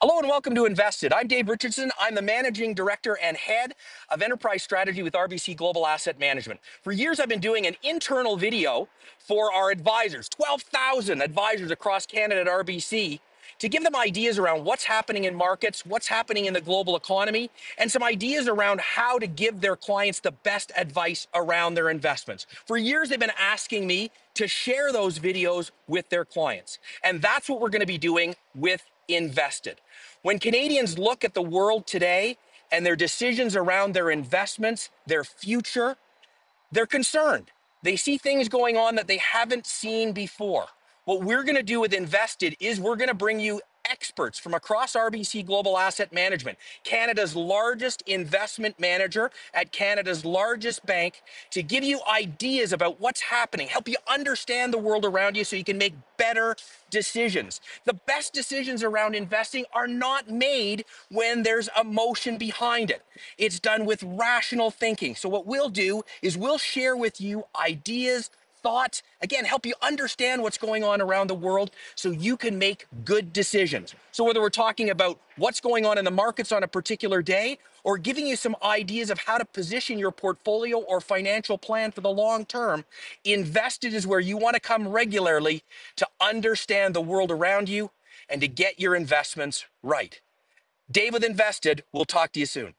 Hello and welcome to InvestED. I'm Dave Richardson. I'm the Managing Director and Head of Enterprise Strategy with RBC Global Asset Management. For years, I've been doing an internal video for our advisors, 12,000 advisors across Canada at RBC, to give them ideas around what's happening in markets, what's happening in the global economy, and some ideas around how to give their clients the best advice around their investments. For years, they've been asking me to share those videos with their clients. And that's what we're going to be doing with InvestED. When Canadians look at the world today and their decisions around their investments, their future, they're concerned. They see things going on that they haven't seen before. What we're going to do with InvestED is we're going to bring you experts from across RBC Global Asset Management, Canada's largest investment manager at Canada's largest bank, to give you ideas about what's happening, help you understand the world around you so you can make better decisions. The best decisions around investing are not made when there's emotion behind it. It's done with rational thinking. So what we'll do is we'll share with you ideas, thoughts, again, help you understand what's going on around the world so you can make good decisions. So whether we're talking about what's going on in the markets on a particular day or giving you some ideas of how to position your portfolio or financial plan for the long term, InvestED is where you want to come regularly to understand the world around you and to get your investments right. Dave with InvestED, we'll talk to you soon.